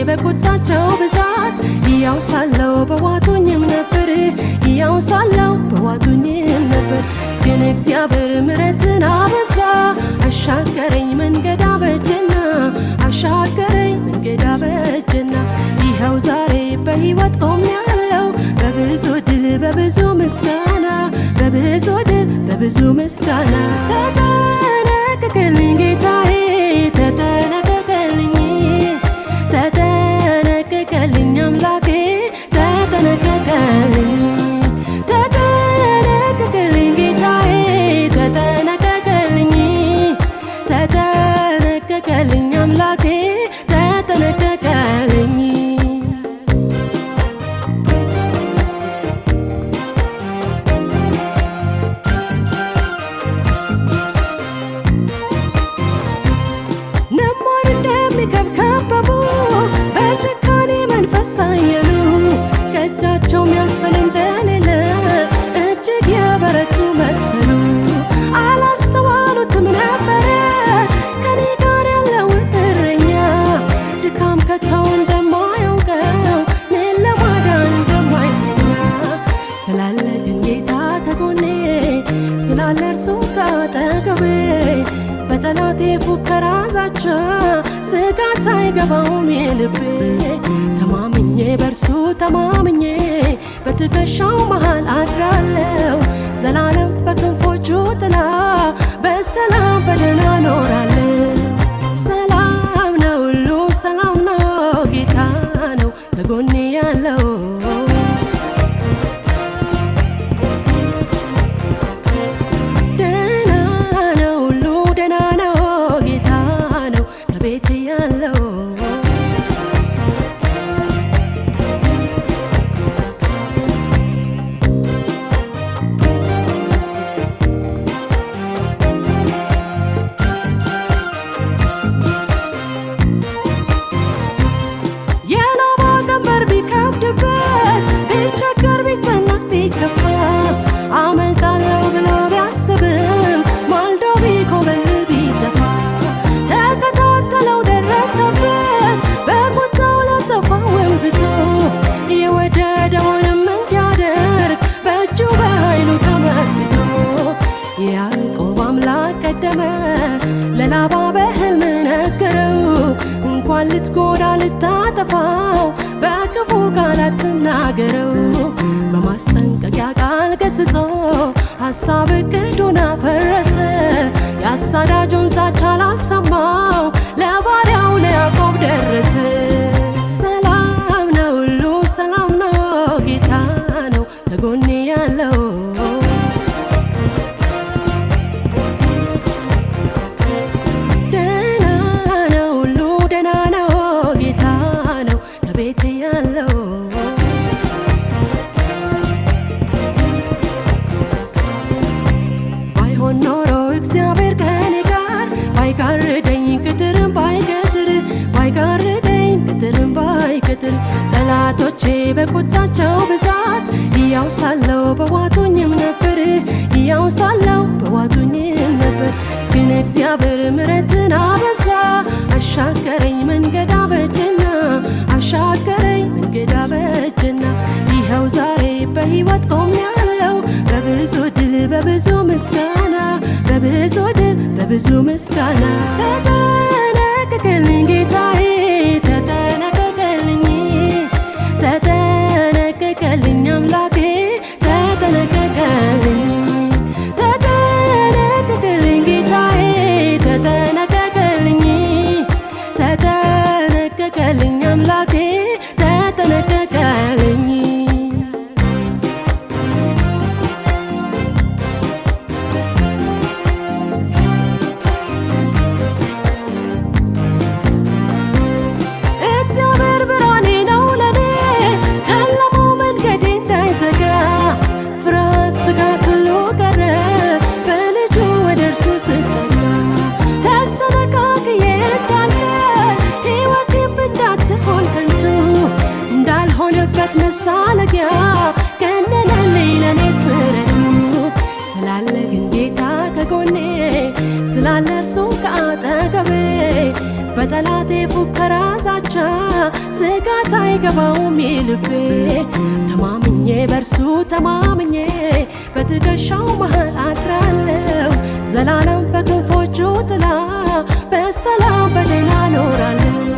በቁጣቸው ብዛት ያው ሳለው በዋቱኝም ነበር ያው ሳለው በዋቱኝም ነበር ግን እግዚአብሔር ምሕረትን አበዛ አሻገረኝ መንገድ አበጀና አሻገረኝ መንገድ አበጀና ይኸው ዛሬ በሕይወት ቆሜያለሁ በብዙ ድል በብዙ ምስጋና በብዙ ድል በብዙ ምስጋና ተጠነቀቅልኝ ጌታዬ ተጠነቀቅልኝ ተጠነቀቅልኝ አምላኬ ተጠነቀቅልኝ ተጠነቀቅልኝ ጌታዬ ተጠነቀቅልኝ ተጠነቀቅልኝ አምላኬ ተጠነቀቅልኝ ነማር እንደሚከብከበቡ በጭካኔ መንፈስ አየሉ ከእጃቸው ሚያስጥል እንደሌለ እጅግ የበረቱ መሰሉ አላስተዋሉትም ነበረ ከኔ ጋር ያለውን እረኛ ድካም ከተው እንደማያውቀው እኔን ለማዳን እንደማይተኛ ስላለ ግን ጌታ ከጎኔ ስላለ እርሱ ካጠገቤ በጠላቴ ፉከራ ዛቻ ስጋት አይገባውም የልቤ ተማምኜ በርሱ ተማምኜ በትከሻው መሃል አድራለሁ ዘላለም በክንፎቹ ጥላ በሰላም በደህና ኖራለሁ ሰላም ነው ሁሉ ሰላም ነው ጌታ ነው ከጎኔ ያለው አመልጣለሁ ብሎ ቢያስብም ማልዶ ቢኮበልል ቢጠፋ ተከታተለው ደረሰበት በቁጣው ለጠፋው ዝቶ የወደደውንም እንዲያደርግ በእጁ በኃይሉ ተመክቶ የያዕቆብ አምላክ ቀደመ ለላባ በሕልም ነገረው እንኳን ልትጎዳ ልታጠፋው በክፉ ቃላት ትናገረው በማስጠንቀቂያ ቃል ገስጾ ሐሳብ ዕቅዱን አፈረሰ የአሳዳጁን ዛቻ ላልሰማው ለባሪያው ለያዕቆብ ደረሰ ሰላም ነው ሁሉ ሰላም ነው ጌታ ነው ከጎኔ ያለው ደህና ነው ሁሉ ደህና ነው ጌታ ነው ከቤቴ ያለው ኖሮ እግዚአብሔር ከኔ ጋር ባይጋርደኝ ቅጥርም ባይገትር ባይጋርደኝ ቅጥርም ባይገትር ጠላቶቼ በቁጣቸው ብዛት ያው ሳለው በዋቱኝም ነበር ያው ሳለው በዋቱኝም ነበር ግን እግዚአብሔር ምሕረትን አበዛ አሻገረኝ መንገድ አበጀና አሻገረኝ መንገድ አበጀና ይኸው ዛሬ በሕይወት ቆሜያለሁ በብዙ ድል በብዙ ምስጋና በብዙ ድል በብዙ ምስጋና ተጠነቀቅልኝ ጌታዬ ተጠነቀቅልኝ ተጠነቀቅልኝ አምላኬ ተጠነቀቅልኝ ተጠነቀቅልኝ ጌታዬ ተጠነቀቅልኝ ተጠነቀቅልኝ አምላኬ ተጠነቀቅልኝ በጠላቴ ፉከራ ዛቻ ስጋት አይገባውም ልቤ ተማምኜ በርሱ ተማምኜ በትከሻው መሃል አድራለሁ ዘላለም በክንፎቹ ጥላ በሰላም በደህና እኖራለሁ